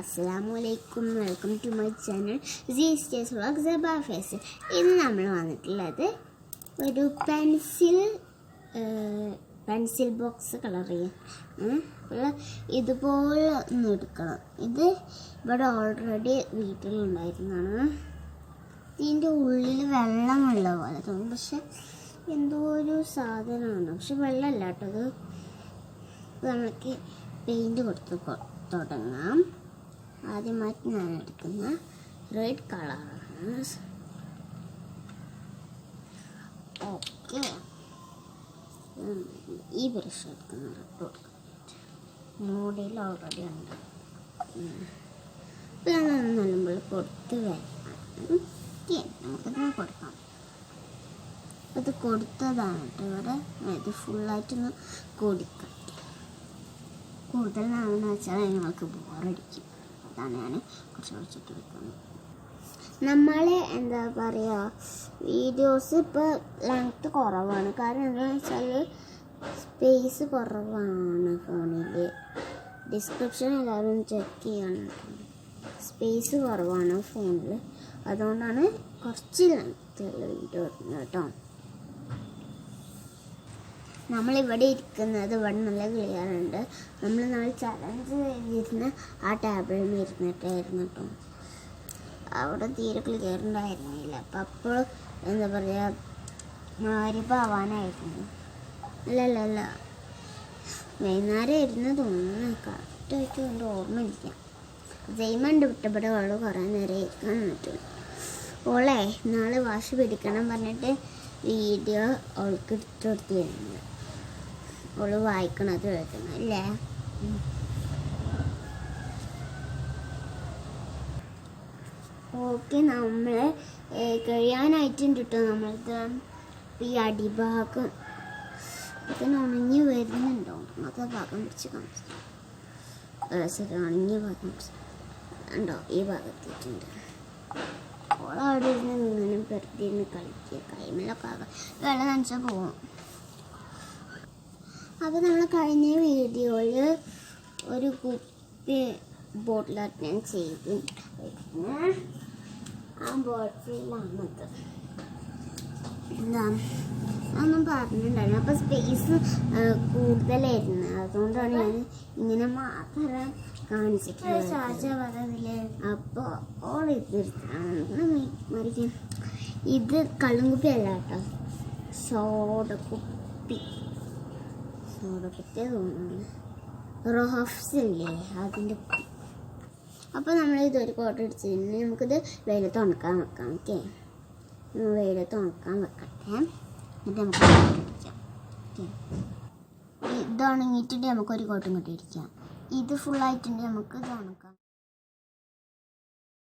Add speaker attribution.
Speaker 1: അസ്സലാമലൈക്കും, welcome to my channel ജീസ്റ്റേഴ്സ് vlog സബാ ഫേസ്. ഇന്ന് നമ്മൾ വന്നിട്ടുള്ളത് ഒരു പെൻസിൽ ബോക്സ് കളർ ചെയ്യാൻ ഇതുപോലെ ഒന്ന് എടുക്കണം. ഇത് ഇവിടെ ഓൾറെഡി വീട്ടിലുണ്ടായിരുന്നതാണ്. ഇതിൻ്റെ ഉള്ളിൽ വെള്ളമുള്ള പോലെ തോന്നും, പക്ഷെ എന്തോ ഒരു സാധനമാണ്, പക്ഷെ വെള്ളമല്ല കേട്ടത്. നമുക്ക് പെയിൻറ് കൊടുത്ത് തുടങ്ങാം. ആദ്യമായിട്ട് ഞാൻ എടുക്കുന്ന റെഡ് കളറാണ്. ഓക്കെ, ഈ ബ്രഷ് എടുക്കുന്ന റെഡ് കൊടുക്കാം. മോഡിൽ ഓൾറെഡി ഉണ്ട്. ഇപ്പം ഞാൻ നല്ലുമ്പോൾ കൊടുത്ത് വരണം. നമുക്കിത് കൊടുക്കാം. ഇത് കൊടുത്തതാണ് കേട്ടോ. ഇവിടെ ഇത് ഫുള്ളായിട്ടൊന്ന് കൊടുക്കാം. കൂടുതലാണെന്ന് വെച്ചാൽ ഞങ്ങൾക്ക് ബോറടിക്കും. അതാണ് ഞാൻ കുറച്ചിട്ട് വെക്കുന്നത്. നമ്മൾ എന്താ പറയുക, വീഡിയോസ് ഇപ്പോൾ ലെങ്ത്ത് കുറവാണ്. കാരണം എന്താണെന്ന് വെച്ചാൽ സ്പേസ് കുറവാണ് ഫോണിൽ. ഡിസ്ക്രിപ്ഷൻ എല്ലാവരും ചെക്ക് ചെയ്യണം. സ്പേസ് കുറവാണ് ഫോണിൽ, അതുകൊണ്ടാണ് കുറച്ച് ലെങ്ത്തുള്ള വീഡിയോ വരുന്നത് കേട്ടോ. നമ്മളിവിടെ ഇരിക്കുന്നത് ഇവിടെ നല്ല ക്ലിയർ ഉണ്ട്. നമ്മൾ ചലഞ്ച് ചെയ്തിരുന്ന ആ ടേബിളിൽ ഇരുന്നിട്ടായിരുന്നു കേട്ടോ. അവിടെ തീരെ ക്ലിയർ ഉണ്ടായിരുന്നില്ല. അപ്പോൾ എന്താ പറയുക, മാരിപ്പാവാനായിരുന്നു. അല്ല വൈകുന്നേരം ഇരുന്ന് തോന്നുന്നു. കറക്റ്റായിട്ട് കൊണ്ട് ഓർമ്മയില്ല. ജയ്മണ്ട് വിട്ടപ്പെടെ അവൾ കുറേ നേരം ഇരിക്കാൻ പറ്റില്ല. ഓളെ നാളെ വാശി പിടിക്കണം പറഞ്ഞിട്ട് വീഡിയോ അവൾക്ക് ഇട്ട് കൊടുത്തിരുന്നു. അവള് വായിക്കണത് കേൾക്കണം അല്ലേ. ഓക്കെ, നമ്മൾ കഴിയാനായിട്ടുണ്ട് കേട്ടോ. നമ്മൾക്ക് ഈ അടിഭാഗം ഇതിന് ഉണങ്ങി വരുന്നുണ്ടോ? അത് ഭാഗം പിടിച്ച് കാണിച്ചു. ഉണങ്ങിയ ഭാഗം ഉണ്ടോ? ഈ ഭാഗത്തിട്ടുണ്ട്. ഓളവിടെ ഇരുന്ന് ഇങ്ങനെ വെറുതെ ഇരുന്ന് കളിക്കുക. കൈമലൊക്കെ വെള്ളം നനച്ചാൽ പോവും. അപ്പോൾ നമ്മൾ കഴിഞ്ഞ വീഡിയോയിൽ ഒരു കുപ്പി ബോട്ടിലായിട്ട് ഞാൻ ചെയ്തു. ആ ബോട്ടിലാണത് എന്താ അതൊന്നും പറഞ്ഞിട്ടുണ്ടായിരുന്നു. അപ്പോൾ സ്പേസ് കൂടുതലായിരുന്നു, അതുകൊണ്ടാണ് ഞാൻ ഇങ്ങനെ മാത്രം കാണിച്ചിട്ടുള്ളത്. ചാച്ച പറഞ്ഞില്ലേ. അപ്പോൾ ഓൾ മരിക്കും. ഇത് കള്ളുംകുപ്പി അല്ല കേട്ടോ, സോഡക്കുപ്പി തോന്നുന്നു. റോഹഫ്സ് ഇല്ലേ, അതിൻ്റെ കുപ്പി. അപ്പോൾ നമ്മളിതൊരു കോട്ട അടിച്ച് കഴിഞ്ഞാൽ നമുക്കിത് വെയിലത്ത് ഉണക്കാൻ വെക്കാം. ഓക്കെ, വെയിലത്ത് ഉണക്കാൻ വെക്കട്ടെ. എന്നിട്ട് നമുക്ക് അടിക്കാം. ഓക്കെ, ഇത് ഉണങ്ങിയിട്ടുണ്ട്. നമുക്കൊരു കോട്ടും കൂട്ടി അടിക്കാം. ഇത് ഫുള്ളായിട്ടുണ്ടെങ്കിൽ നമുക്ക് ഇത് ഉണക്കാം.